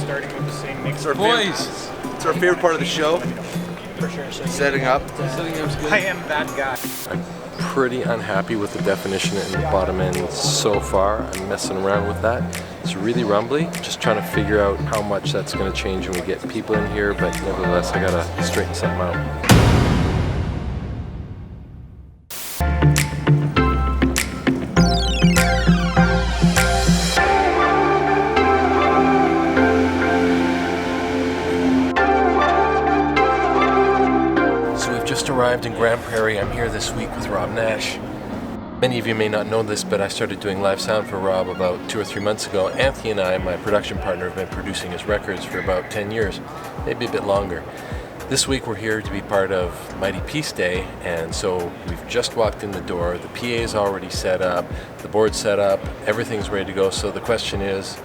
starting with the same mix. Boys! It's our favorite part of the show. For sure. So Setting up. Setting up's good. I am that guy. I'm pretty unhappy with the definition in the bottom end so far. I'm messing around with that. It's really rumbly. Just trying to figure out how much that's going to change when we get people in here, but nevertheless I gotta straighten something out. Arrived in Grand Prairie. I'm here this week with Robb Nash. Many of you may not know this, but I started doing live sound for Robb about 2 or 3 months ago. Anthony and I, my production partner, have been producing his records for about 10 years, maybe a bit longer. This week we're here to be part of Mighty Peace Day, and so we've just walked in the door. The PA is already set up, the board's set up, everything's ready to go. So the question is,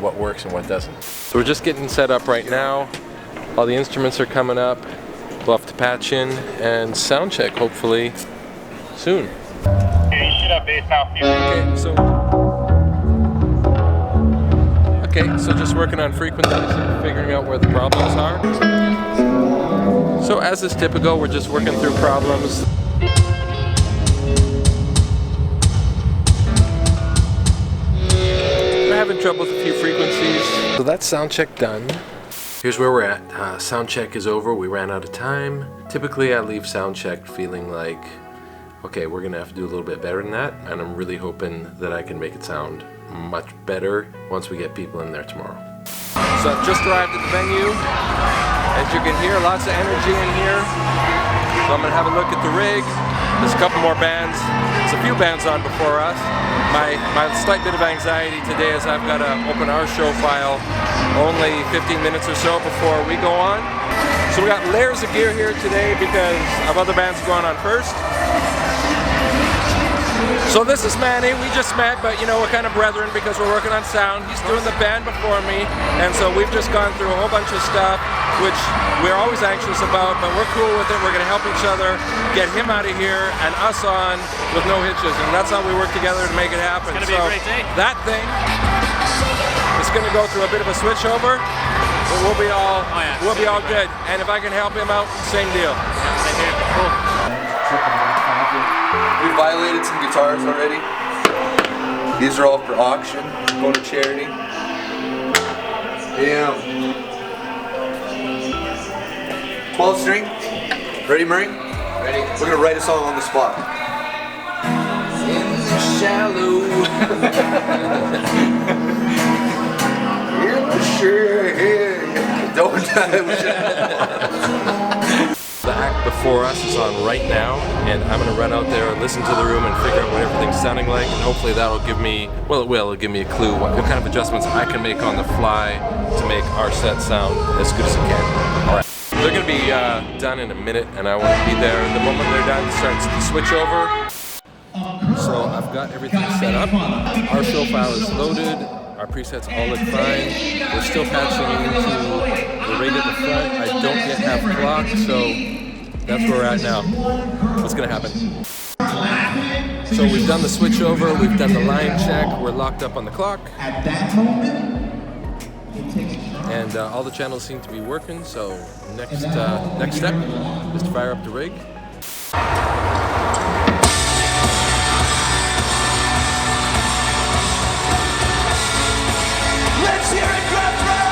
what works and what doesn't? So we're just getting set up right now. All the instruments are coming up. We'll have to patch in and sound check hopefully soon. Yeah, you should have bass now. Okay, so just working on frequencies and figuring out where the problems are. So as is typical, we're just working through problems. We're having trouble with a few frequencies. So that's sound check done. Here's where we're at. Sound check is over. We ran out of time. Typically I leave sound check feeling like, okay, we're gonna have to do a little bit better than that, and I'm really hoping that I can make it sound much better once we get people in there tomorrow. So I've just arrived at the venue. As you can hear, lots of energy in here. So I'm gonna have a look at the rig. There's a couple more bands. There's a few bands on before us. My slight bit of anxiety today is I've got to open our show file only 15 minutes or so before we go on. So we got layers of gear here today because of other bands going on first. So this is Manny. We just met, but you know, we're kind of brethren because we're working on sound. He's doing the band before me, and so we've just gone through a whole bunch of stuff, which we're always anxious about, but we're cool with it. We're going to help each other get him out of here and us on with no hitches, and that's how we work together to make it happen. It's going to be a great day. That thing is going to go through a bit of a switchover, but we'll be all good. And if I can help him out, same deal. Yeah, same here. Cool. We violated some guitars already. These are all for auction, go to charity. Yeah. 12 string. Ready, Murray? Ready. We're gonna write a song on the spot. In the shallow. In the shade. Don't The act before us is on right now, and I'm going to run out there and listen to the room and figure out what everything's sounding like, and hopefully that'll give me, well, it'll give me a clue what kind of adjustments I can make on the fly to make our set sound as good as it can. Alright. They're going to be done in a minute, and I want to be there the moment they're done. Starts the switch over. So I've got everything set up. Our show file is loaded. Our presets all look fine. We're still patching into the rig at the front. I don't yet have clock, so that's where we're at now. What's gonna happen? So we've done the switch over, we've done the line check, we're locked up on the clock. And all the channels seem to be working, so next step is to fire up the rig. Let's hear it, Grand Prairie!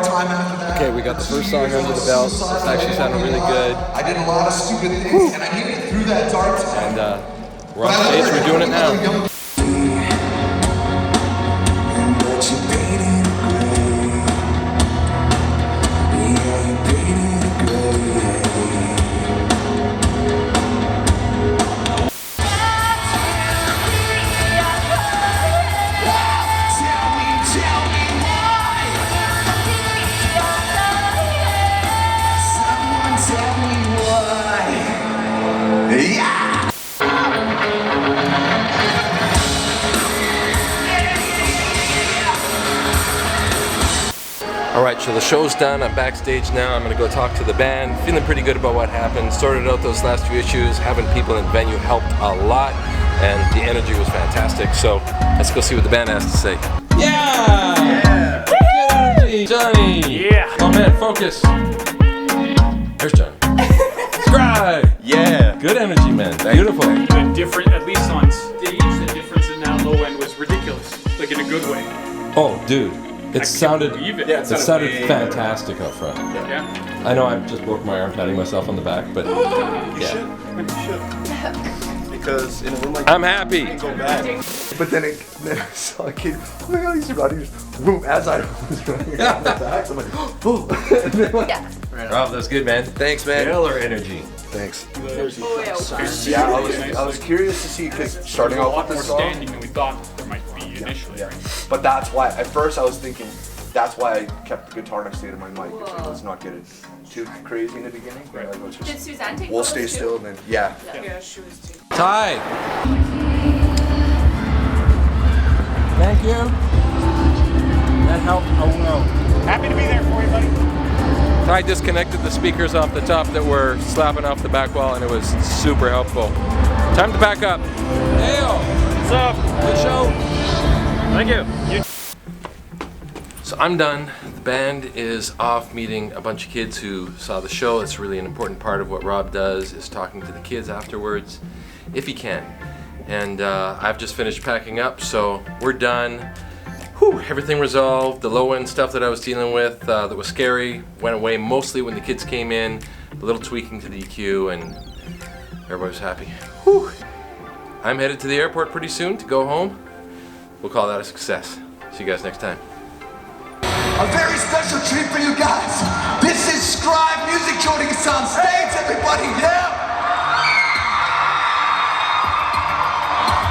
Time after that. Okay, we got the first song under the belt. It's actually sounding really good. I did a lot of stupid things, and I made it through that dark time. And we're on stage, we're doing it now. Alright, so the show's done. I'm backstage now. I'm gonna go talk to the band. Feeling pretty good about what happened. Sorted out those last few issues. Having people in the venue helped a lot, and the energy was fantastic. So let's go see what the band has to say. Yeah! Good energy! Johnny! Yeah! Oh man, focus! There's Johnny. Scribe! Yeah. Good energy, man. Beautiful. The different, at least on stage, the difference in that low end was ridiculous, like in a good way. Oh, dude. It sounded it sounded fantastic up front. Yeah. I know I just broke my arm patting myself on the back, but You should. Because in a room like I'm happy. you can't go back. But then I saw a kid, oh my god, he's running. Just, boom, as I was running out the back, I'm like, oh. And then like, Yeah. Rob, that was good, man. Thanks, man. Killer energy. thanks. Oh, Yeah, I was curious to see, because starting a off lot with more the song, standing than we thought there might be initially, right? but that's why, at first I was thinking, that's why I kept the guitar next to my mic, because let's not get it too crazy in the beginning. Right. Like, let's Did just, Suzanne take we'll photos stay too? still and then, yeah. Yeah, she was too. Ty. Thank you. That helped a lot. Happy to be there for you, buddy. Ty disconnected the speakers off the top that were slapping off the back wall, and it was super helpful. Time to pack up. Heyo. What's up? Good show. Thank you. So I'm done. The band is off meeting a bunch of kids who saw the show. It's really an important part of what Rob does, is talking to the kids afterwards, if he can. And I've just finished packing up, so we're done. Whew, everything resolved. The low end stuff that I was dealing with that was scary went away mostly when the kids came in. A little tweaking to the EQ, and everybody was happy. Whew. I'm headed to the airport pretty soon to go home. We'll call that a success. See you guys next time. A very special treat for you guys. This is Scribe Music joining us on stage, everybody, yeah?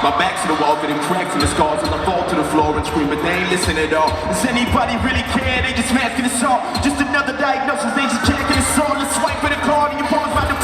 My back's to the wall, getting cracks and the scars as I fall to the floor and scream, but they ain't listening at all. Does anybody really care? They just masking us all. Just another diagnosis, they just jacking us all. Let's swipe for the card and your bones about to